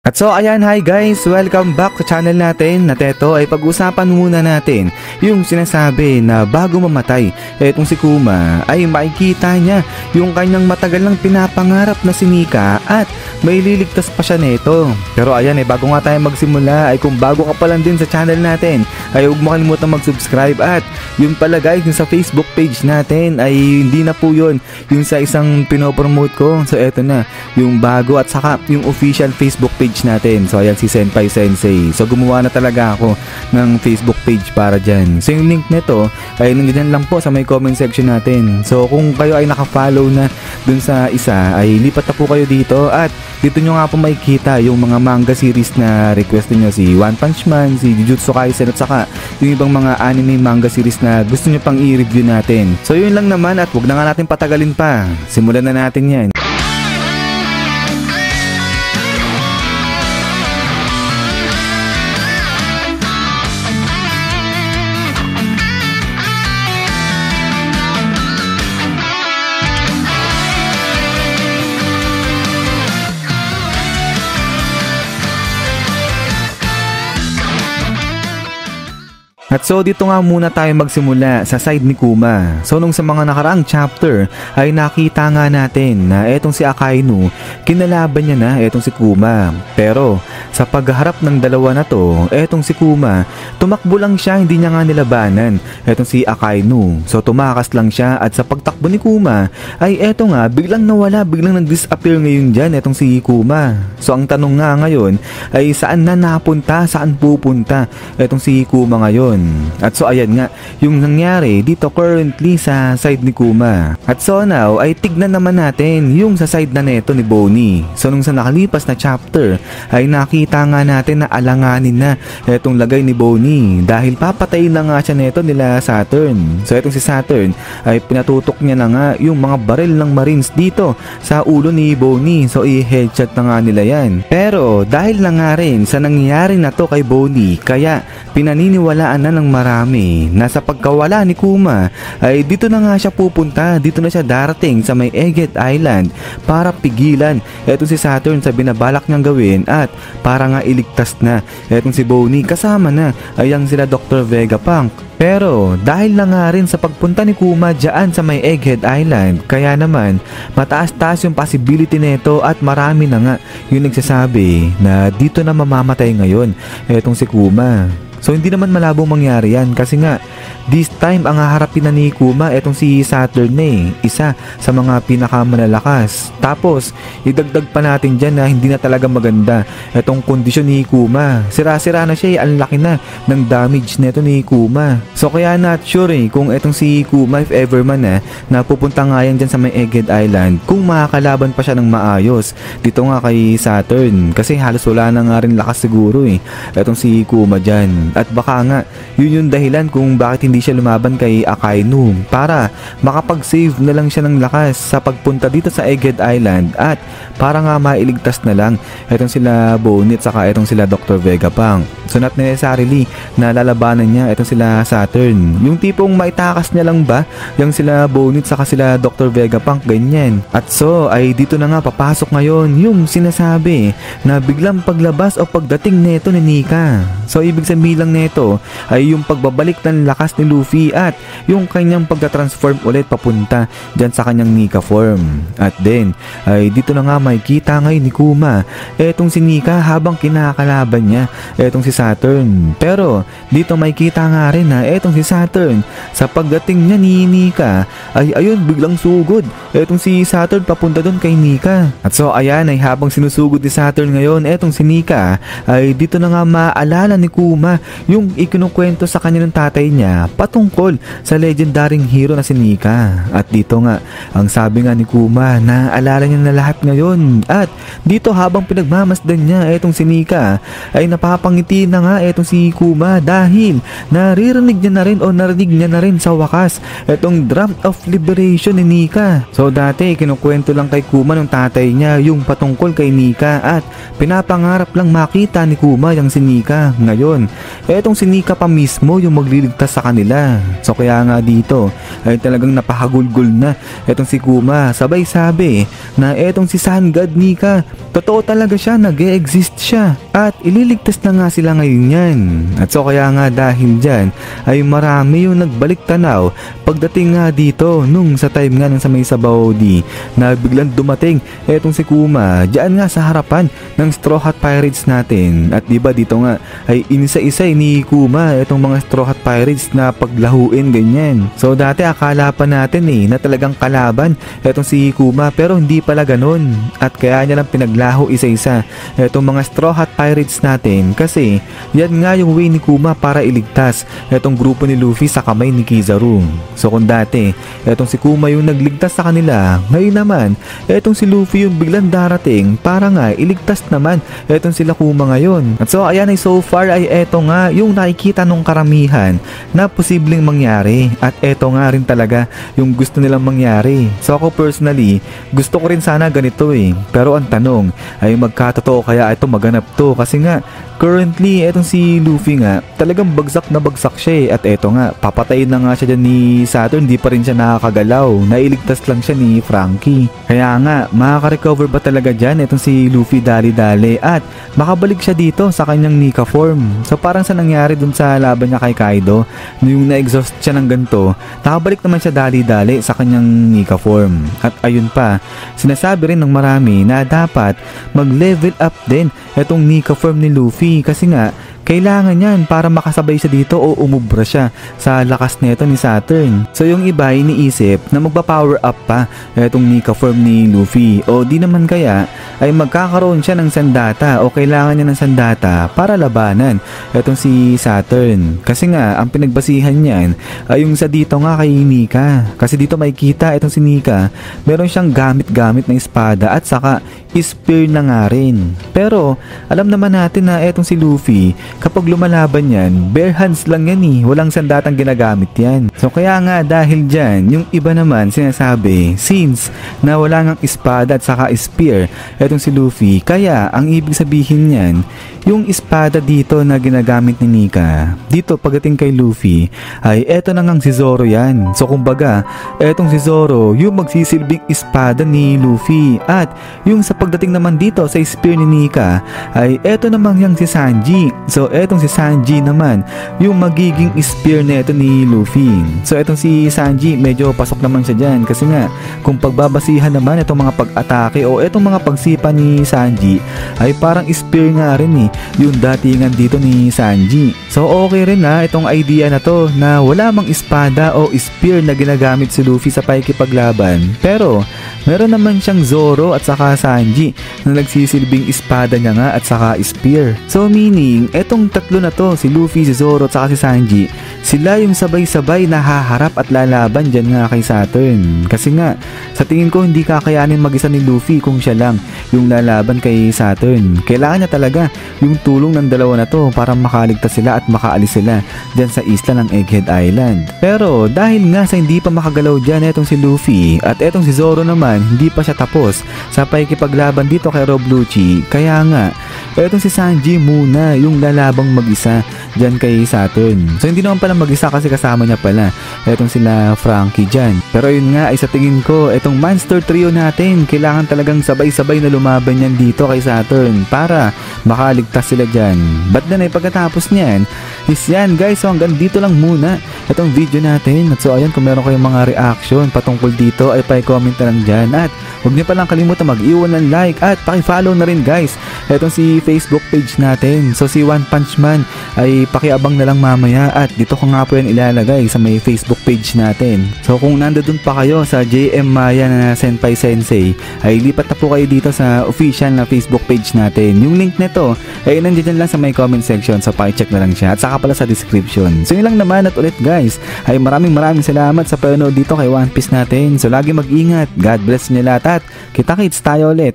At so ayan, hi guys, welcome back sa channel natin. At ito ay pag-usapan muna natin yung sinasabi na bago mamatay etong si Kuma ay makikita niya yung kanyang matagal nang pinapangarap na si Nika at may liligtas pa siya nito. Pero ayan bago nga tayo magsimula ay kung bago ka pa lang din sa channel natin ay huwag mo kalimutan mag-subscribe. At yun pala guys, yung sa Facebook page natin ay hindi na po yun yung sa isang pinopromote ko. So eto na yung bago at saka yung official Facebook page natin. So ayan si Senpai Sensei. So gumawa na talaga ako ng Facebook page para dyan. So yung link nito ay nandiyan lang po sa may comment section natin. So kung kayo ay naka-follow na dun sa isa ay lipat na po kayo dito at dito nyo nga po makikita yung mga manga series na request nyo, si One Punch Man, si Jujutsu Kaisen at saka yung ibang mga anime manga series na gusto nyo pang i-review natin. So yun lang naman at wag na nga natin patagalin pa. Simulan na natin yan. At so dito nga muna tayo magsimula sa side ni Kuma. So nung sa mga nakaraang chapter ay nakita nga natin na etong si Akainu kinalaban niya na etong si Kuma. Pero sa pagharap ng dalawa na to, etong si Kuma tumakbo lang siya, hindi niya nga nilabanan etong si Akainu. So tumakas lang siya at sa pagtakbo ni Kuma ay eto nga biglang nawala, biglang nag-disappear ngayon dyan etong si Kuma. So ang tanong nga ngayon ay saan na napunta, saan pupunta etong si Kuma ngayon. At so ayan nga yung nangyari dito currently sa side ni Kuma. At so now ay tignan naman natin yung sa side na neto ni Bonnie. So nung sa nakalipas na chapter ay nakita nga natin na alanganin na etong lagay ni Bonnie dahil papatayin na nga siya neto nila Saturn. So etong si Saturn ay pinatutok niya na nga yung mga baril ng Marines dito sa ulo ni Bonnie. So i-headshot na nga nila yan. Pero dahil na nga rin sa nangyari na to kay Bonnie kaya pinaniniwalaan na ng marami na sa pagkawala ni Kuma ay dito na nga siya pupunta, dito na siya darating sa may Egghead Island para pigilan etong si Saturn sa binabalak niyang gawin at para nga iligtas na etong si Bonnie kasama na ay ang sila Dr. Vegapunk. Pero dahil na nga rin sa pagpunta ni Kuma dyan sa may Egghead Island kaya naman mataas-taas yung possibility nito at marami na nga yung nagsasabi na dito na mamamatay ngayon etong si Kuma. So hindi naman malabong mangyari yan kasi nga this time ang haharapin na ni Kuma etong si Saturn na isa sa mga pinakamalalakas. Tapos idagdag pa natin dyan na hindi na talaga maganda etong kondisyon ni Kuma. Sira-sira na siya ang laki na ng damage neto ni Kuma. So kaya not sure kung etong si Kuma if ever man na pupunta nga yan dyan sa may Egghead Island kung makakalaban pa siya ng maayos dito nga kay Saturn kasi halos wala na nga rin lakas siguro etong si Kuma dyan. At baka nga yun yung dahilan kung bakit hindi siya lumaban kay Akainu para makapag-save na lang siya ng lakas sa pagpunta dito sa Egghead Island at para nga mailigtas na lang etong sila Bonnie at saka etong sila Dr. Vegapunk. So not necessarily na lalabanan niya etong sila Saturn. Yung tipong maitakas niya lang ba yung sila Bonnie at saka sila Dr. Vegapunk ganyan. At so ay dito na nga papasok ngayon yung sinasabi na biglang paglabas o pagdating neto ni Nika. So ibig sabihin lang neto ay yung pagbabalik ng lakas ni Luffy at yung kanyang pagka-transform ulit papunta dyan sa kanyang Nika form. At then ay dito na nga makikita ngayon ni Kuma etong si Nika habang kinakalaban niya etong si Saturn. Pero dito makikita nga rin na etong si Saturn sa pagdating niya ni Nika ay ayun biglang sugod etong si Saturn papunta doon kay Nika. At so ayan ay habang sinusugod ni Saturn ngayon etong si Nika ay dito na nga maalala ni Kuma yung ikinukwento sa kanya ng tatay niya patungkol sa legendaring hero na si Nika. At dito nga ang sabi nga ni Kuma na alala niya na lahat ngayon at dito habang pinagmamasdan niya etong si Nika ay napapangiti na nga etong si Kuma dahil naririnig niya na rin o narinig niya na rin sa wakas etong draft of liberation ni Nika. So dati kinukwento lang kay Kuma ng tatay niya yung patungkol kay Nika at pinapangarap lang makita ni Kuma yung si Nika. Ngayon, etong si Nika pa mismo yung magliligtas sa kanila. So kaya nga dito ay talagang napahagulgol na etong si Kuma. Sabay sabi na etong si Sun God Nika, totoo talaga siya, nag-e-exist siya at ililigtas na nga sila ngayon yan. At so kaya nga dahil dyan ay marami yung nagbalik tanaw pagdating nga dito nung sa time nga nung sa may Sabaw di na biglang dumating etong si Kuma dyan nga sa harapan ng Straw Hat Pirates natin. At diba dito nga ay inisa-isa ni Kuma etong mga Straw Hat Pirates na paglahuin ganyan. So dati akala pa natin na talagang kalaban etong si Kuma pero hindi pala ganun at kaya niya lang pinaglaho isa-isa etong mga Straw Hat Pirates natin kasi yan nga yung way ni Kuma para iligtas etong grupo ni Luffy sa kamay ni Kizaru. So kung dati etong si Kuma yung nagligtas sa kanila, ngayon naman etong si Luffy yung biglang darating para nga iligtas naman etong sila Kuma ngayon. At so ayan ay so far ay eto nga yung nakikita nung karamihan na posibleng mangyari at eto nga rin talaga yung gusto nilang mangyari. So ako personally gusto ko rin sana ganito pero ang tanong ay magkatotoo kaya ito maganap to kasi nga currently etong si Luffy nga talagang bagsak na bagsak siya at eto nga papatayin na nga siya dyan ni Saturn, di pa rin siya nakakagalaw, nailigtas lang siya ni Franky. Kaya nga makaka-recover ba talaga dyan etong si Luffy dali-dali at makabalik siya dito sa kanyang Nika form. So parang sa nangyari dun sa laban niya kay Kaido yung na-exhaust siya ng ganito, nakabalik naman siya dali-dali sa kanyang Nika form. At ayun pa, sinasabi rin ng marami na dapat mag-level up din etong Nika form ni Luffy kasi nga kailangan yan para makasabay siya dito o umubra siya sa lakas nito ni Saturn. So yung iba iniisip na magpa-power up pa itong Nika form ni Luffy o di naman kaya ay magkakaroon siya ng sandata o kailangan niya ng sandata para labanan itong si Saturn. Kasi nga ang pinagbasihan niyan ay yung sa dito nga kay Nika. Kasi dito makikita itong si Nika meron siyang gamit-gamit na espada at saka spear na nga rin. Pero alam naman natin na etong si Luffy kapag lumalaban yan, bare hands lang yan walang sandatang ginagamit yan. So kaya nga dahil dyan, yung iba naman sinasabi, since na wala ngang espada at saka spear etong si Luffy, kaya ang ibig sabihin yan, yung espada dito na ginagamit ni Nika, dito pagdating kay Luffy, ay eto na ngang si Zoro yan. So kumbaga, etong si Zoro, yung magsisilbing espada ni Luffy at yung sa pagdating naman dito sa spear ni Nika, ay eto naman yung si Sanji. So etong si Sanji naman yung magiging spear na ito ni Luffy. So etong si Sanji medyo pasok naman siya dyan kasi nga kung pagbabasihan naman itong mga pag-atake o itong mga pagsipa ni Sanji ay parang spear nga rin yung datingan dito ni Sanji. So okay rin itong idea na to na wala mang espada o spear na ginagamit si Luffy sa pakikipaglaban pero meron naman siyang Zoro at saka Sanji na nagsisilbing espada niya nga at saka spear. So meaning etong tatlo na to, si Luffy, si Zoro at saka si Sanji, sila yung sabay-sabay na haharap at lalaban dyan nga kay Saturn. Kasi nga sa tingin ko hindi kakayanin mag-isa ni Luffy kung siya lang yung lalaban kay Saturn. Kailangan niya talaga yung tulong ng dalawa na to para makaligtas sila at makaalis sila dyan sa isla ng Egghead Island. Pero dahil nga sa hindi pa makagalaw dyan etong si Luffy at etong si Zoro naman hindi pa siya tapos sa pakikipaglaban dito kay Rob Lucci, kaya nga etong si Sanji muna yung lalabang mag-isa dyan kay Saturn. So hindi naman pala mag-isa kasi kasama niya pala etong sila Franky dyan. Pero yun nga ay sa tingin ko etong monster trio natin kailangan talagang sabay-sabay na lumaban yan dito kay Saturn para makaligtas sila dyan. But then ay pagkatapos niyan is yan guys, so hanggang dito lang muna itong video natin. At so ayan, kung meron kayong mga reaction patungkol dito ay pa-comment na lang dyan at huwag niyo palang kalimutan mag-iwan ng like at paki-follow na rin guys etong si Facebook page natin. So si One Punch Man ay pakiabang na lang mamaya at dito ko nga po yan ilalagay sa may Facebook page natin. So kung nandoon pa kayo sa JM Maya na Senpai Sensei ay lipat na po kayo dito sa official na Facebook page natin. Yung link nito ay nandiyan lang sa may comment section, so paki-check na lang siya at saka pala sa description. So yun lang naman at ulit guys ay maraming salamat sa panonood dito kay One Piece natin. So lagi mag-ingat, God bless niyo lahat at kita-kits tayo ulit.